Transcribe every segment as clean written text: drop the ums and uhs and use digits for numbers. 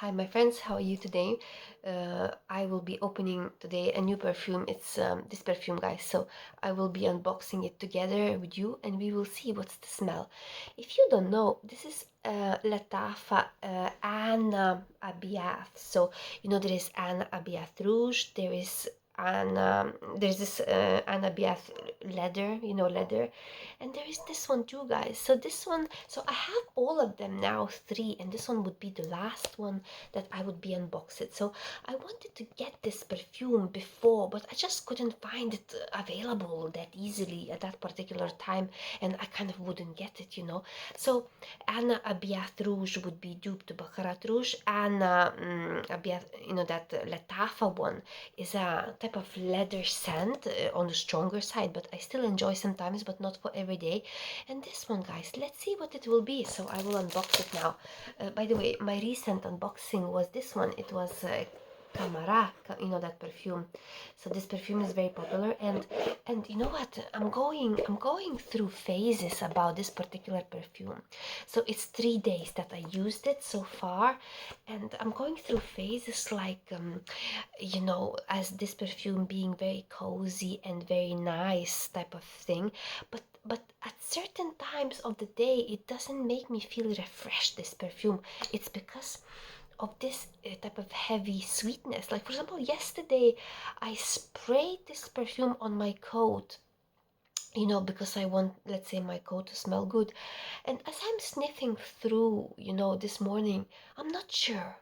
Hi, my friends. How are you today? I will be opening today a new perfume. It's this perfume, guys. So I will be unboxing it together with you, and we will see what's the smell. If you don't know, this is Lattafa Anna Abiath. So there is Anna Abiath Rouge. There's this Anna Abiath leather, leather, and there is this one too, guys. So this one, so I have all of them now, three, and this one would be the last one that I would be unboxed. So I wanted to get this perfume before, but I just couldn't find it available that easily at that particular time, and I kind of wouldn't get it. So Anna Abiath Rouge would be dupe to Baccarat Rouge. Anna Abiath, that Lattafa one is a type of leather scent on the stronger side, but I still enjoy sometimes, but not for every day. And this one, guys, let's see what it will be. So I will unbox it now. By the way, my recent unboxing was this one. It was Camara, that perfume. So this perfume is very popular, and you know what? I'm going through phases about this particular perfume. So it's 3 days that I used it so far, and I'm going through phases like as this perfume being very cozy and very nice type of thing, but at certain times of the day it doesn't make me feel refreshed, this perfume. It's because of this type of heavy sweetness. Like, for example, yesterday I sprayed this perfume on my coat, because I want, let's say, my coat to smell good. And as I'm sniffing through, this morning, I'm not sure,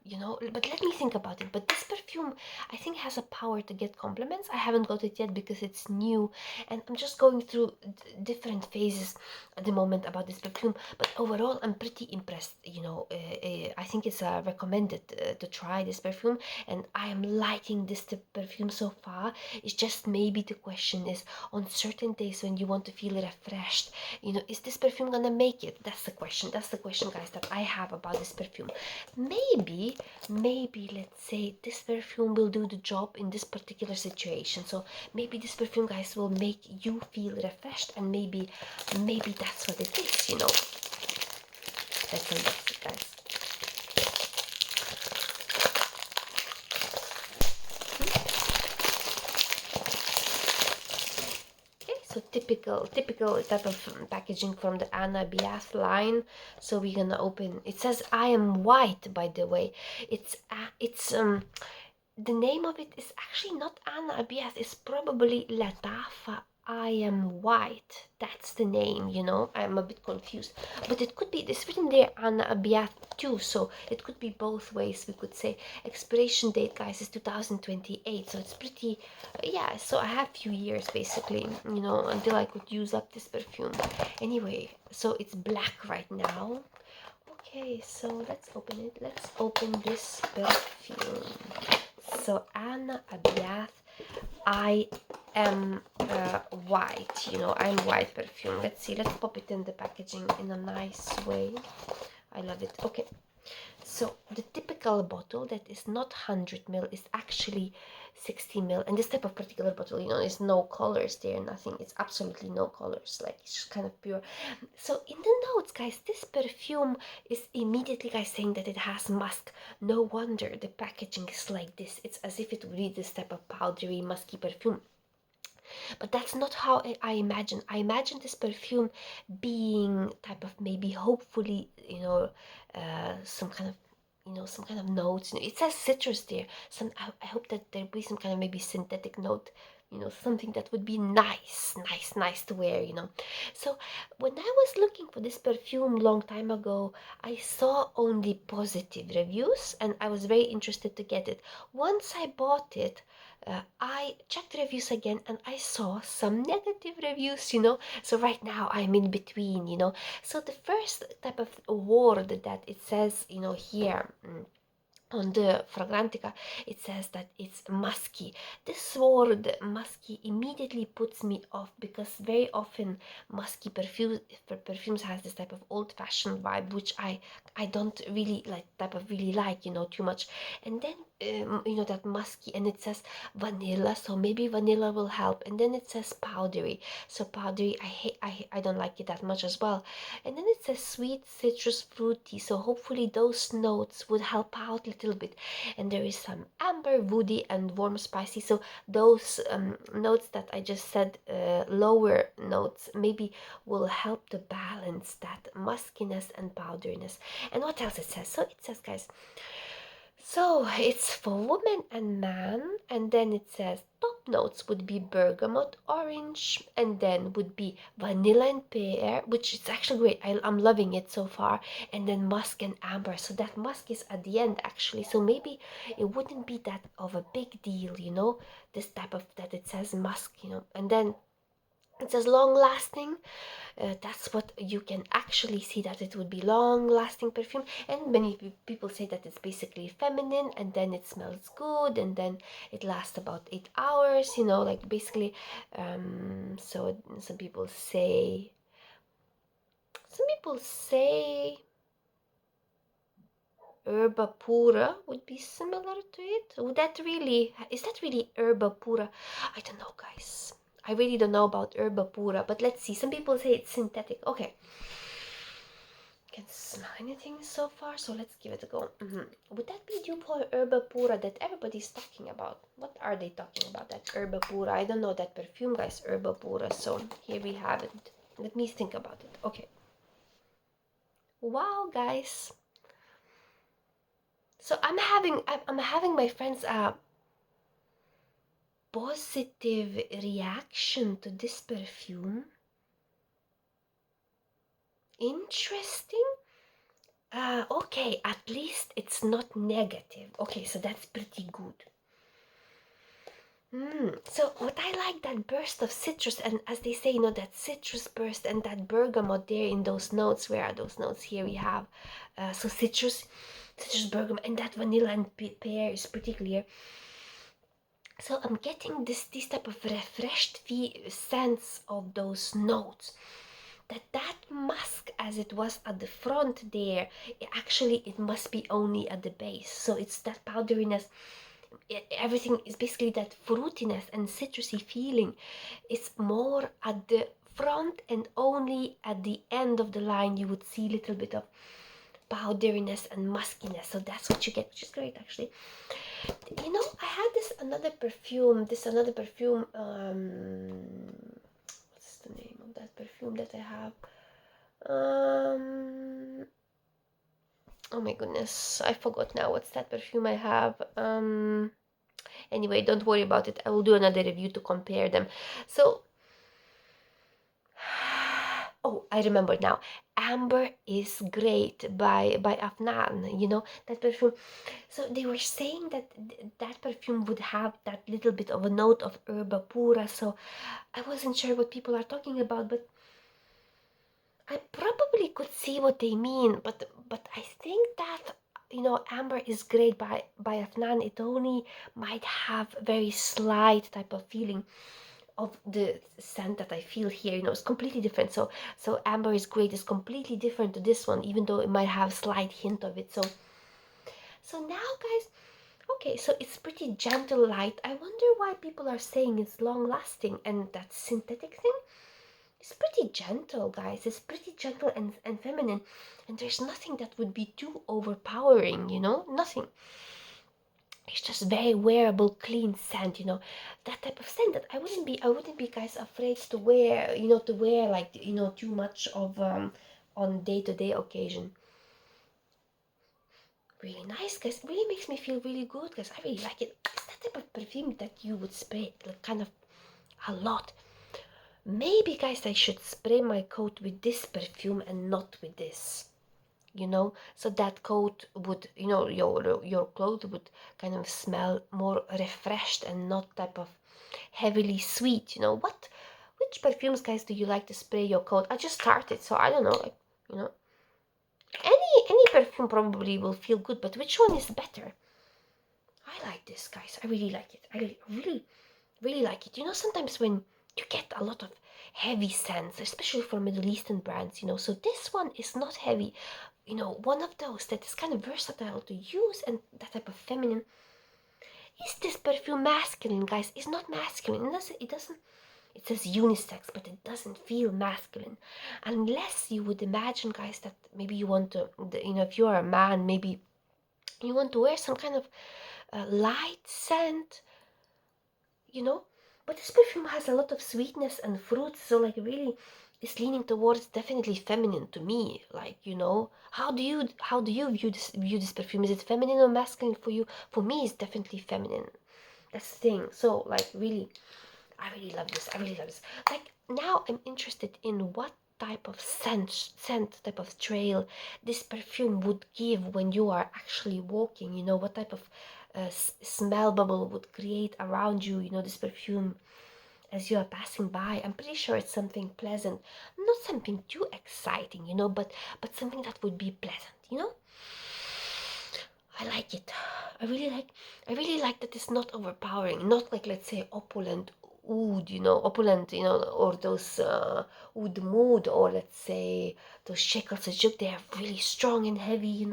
but let me think about it. But this perfume, I think, has a power to get compliments. I haven't got it yet because it's new, and I'm just going through different phases at the moment about this perfume. But overall, I'm pretty impressed. I think it's recommended to try this perfume, and I am liking this perfume so far. It's just maybe the question is, on certain days when you want to feel refreshed, is this perfume gonna make it? That's the question, guys, that I have about this perfume. Maybe let's say this perfume will do the job in this particular situation. So maybe this perfume, guys, will make you feel refreshed, and maybe that's what it is. Let's unbox it, guys. So typical type of packaging from the Anna Biath line. So we're gonna open. It says I am white, by the way. It's the name of it is actually not Anna Biath. It's probably Lattafa I am white. That's the name. I'm a bit confused, but it could be, it's written there Anna Abiath too, so it could be both ways. We could say expiration date, guys, is 2028, so it's pretty, yeah. So I have few years basically, until I could use up this perfume. Anyway, so it's black right now. Okay, so let's open it. Let's open this perfume. So Anna Abiath, I am white. I'm white perfume. Let's see. Let's pop it in the packaging in a nice way. I love it. Okay. So the typical bottle that is not 100 ml is actually 60 ml, and this type of particular bottle, is no colors there, nothing. It's absolutely no colors, like it's just kind of pure. So in the notes, guys, this perfume is immediately, guys, saying that it has musk. No wonder the packaging is like this. It's as if it would be this type of powdery, musky perfume. But that's not how I imagine. I imagine this perfume being type of, maybe, hopefully, some kind of, some kind of notes. It says citrus there. I hope that there'll be some kind of maybe synthetic note. Something that would be nice to wear. So when I was looking for this perfume long time ago, I saw only positive reviews, and I was very interested to get it. Once I bought it, I checked reviews again, and I saw some negative reviews. So right now I'm in between. So the first type of word that it says, here, on the Fragrantica, it says that it's musky. This word musky immediately puts me off, because very often musky perfumes has this type of old-fashioned vibe, which I don't really like, too much. And then that musky, and it says vanilla, so maybe vanilla will help. And then it says powdery, so powdery I don't like it that much as well. And then it says sweet, citrus, fruity, so hopefully those notes would help out a little bit. And there is some amber, woody, and warm, spicy, so those notes that I just said, lower notes, maybe will help to balance that muskiness and powderiness. And what else it says? So it says, guys, so it's for woman and man, and then it says top notes would be bergamot, orange, and then would be vanilla and pear, which is actually great. I'm loving it so far. And then musk and amber. So that musk is at the end actually. So maybe it wouldn't be that of a big deal, this type of that it says musk, and then it says long lasting. That's what you can actually see, that it would be long lasting perfume. And many people say that it's basically feminine, and then it smells good, and then it lasts about 8 hours, like basically. So some people say Herba Pura would be similar to it. Is that really Herba Pura? I don't know, guys. I really don't know about Herba Pura, but let's see. Some people say it's synthetic. Okay. Can't smell anything so far, so let's give it a go. Would that be due for Herba Pura that everybody's talking about? What are they talking about, that Herba Pura? I don't know that perfume, guys, Herba Pura. So here we have it. Let me think about it. Okay. Wow, guys. So I'm having my friends positive reaction to this perfume. Interesting. Okay, at least it's not negative. Okay, so that's pretty good. So what I like, that burst of citrus, and as they say, that citrus burst and that bergamot there in those notes. Where are those notes? Here we have, so citrus, bergamot, and that vanilla and pear is pretty clear. So I'm getting this type of refreshed sense of those notes. That musk, as it was at the front there, it must be only at the base. So it's that powderiness. Everything is basically that fruitiness and citrusy feeling. It's more at the front, and only at the end of the line you would see a little bit of powderiness and muskiness. So that's what you get, which is great actually. I had this another perfume. What's the name of that perfume that I have? Oh my goodness, I forgot now. What's that perfume I have? Anyway, don't worry about it. I will do another review to compare them. So, oh, I remember now. Amber is great by Afnan. That perfume. So they were saying that that perfume would have that little bit of a note of Herba Pura. So I wasn't sure what people are talking about, but I probably could see what they mean. But I think that amber is great by Afnan. It only might have very slight type of feeling of the scent that I feel here. It's completely different. So amber is great. It's completely different to this one, even though it might have slight hint of it. So now, guys, okay, so it's pretty gentle light. I wonder why people are saying it's long lasting, and that synthetic thing is pretty gentle, guys. It's pretty gentle and feminine, and there's nothing that would be too overpowering, nothing. It's just very wearable, clean scent, that type of scent that I wouldn't be, guys, afraid to wear, like, too much of on day-to-day occasion. Really nice, guys. It really makes me feel really good, guys. I really like it. It's that type of perfume that you would spray like kind of a lot. Maybe, guys, I should spray my coat with this perfume and not with this. So that coat would, your clothes would kind of smell more refreshed and not type of heavily sweet. Which perfumes, guys, do you like to spray your coat? I just started, so I don't know, any perfume probably will feel good, but which one is better? I like this, guys. I really like it. I really, really like it. Sometimes when you get a lot of heavy scents, especially for Middle Eastern brands, so this one is not heavy. One of those that is kind of versatile to use, and that type of feminine. is this perfume masculine, guys? It's not masculine. It says unisex, but it doesn't feel masculine. Unless you would imagine, guys, that maybe you want to, if you're a man, maybe you want to wear some kind of light scent, you know. But this perfume has a lot of sweetness and fruits, so like really it's leaning towards definitely feminine to me. Like, how do you view this perfume? Is it feminine or masculine for you? For me, it's definitely feminine. That's the thing. So like really, I really love this. I really love this. Like now I'm interested in what type of scent type of trail this perfume would give when you are actually walking. What type of smell bubble would create around you. This perfume as you are passing by. I'm pretty sure it's something pleasant, not something too exciting, but something that would be pleasant. I like it. I really like that it's not overpowering, not like, let's say, opulent, or those oud mood, or let's say those shekels sejuk. They are really strong and heavy.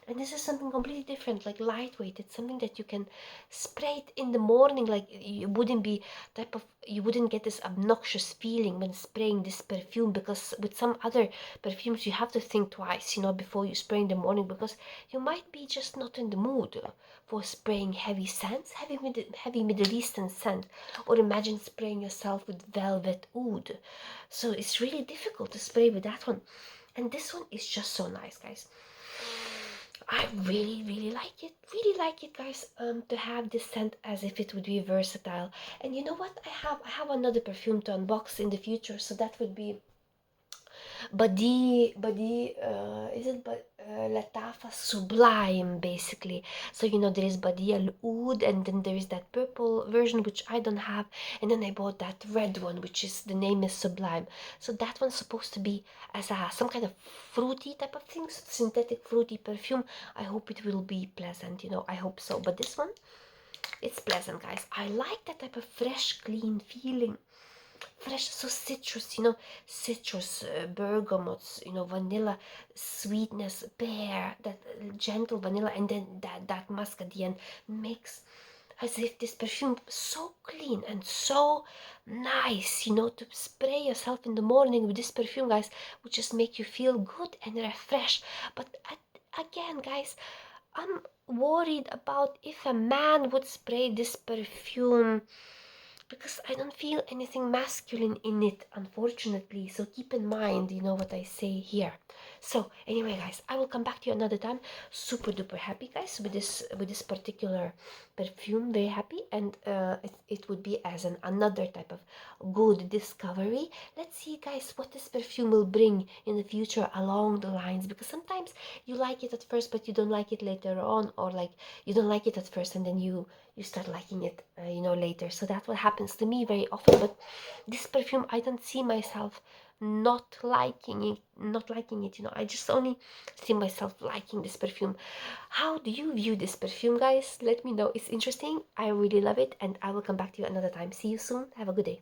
And this is something completely different, like lightweight. It's something that you can spray it in the morning. Like you wouldn't get this obnoxious feeling when spraying this perfume, because with some other perfumes you have to think twice, before you spray in the morning, because you might be just not in the mood for spraying heavy scents, heavy Middle Eastern scent, or imagine spraying yourself with velvet oud. So it's really difficult to spray with that one. And this one is just so nice, guys. I really, really like it, guys. To have this scent as if it would be versatile. And you know what? I have another perfume to unbox in the future, so that would be is it Lattafa Sublime, basically. So there is Badi Al Oud, and then there is that purple version which I don't have, and then I bought that red one, which is the name is Sublime. So that one's supposed to be as some kind of fruity type of thing, synthetic fruity perfume. I hope it will be pleasant, I hope so. But this one, it's pleasant, guys. I like that type of fresh, clean feeling. Fresh, so citrus, citrus, bergamots, vanilla, sweetness, pear, that gentle vanilla, and then that musk at the end makes as if this perfume so clean and so nice, to spray yourself in the morning with this perfume, guys, would just make you feel good and refreshed. But again, guys, I'm worried about if a man would spray this perfume, because I don't feel anything masculine in it, unfortunately. So keep in mind, what I say here. So anyway, guys, I will come back to you another time. Super duper happy, guys, with this particular perfume. Very happy, and it would be as another type of good discovery. Let's see, guys, what this perfume will bring in the future along the lines, because sometimes you like it at first, but you don't like it later on, or like you don't like it at first and then you start liking it later. So that's what happens to me very often. But this perfume, I don't see myself not liking it. I just only see myself liking this perfume. How do you view this perfume, guys? Let me know. It's interesting. I really love it, and I will come back to you another time. See you soon. Have a good day.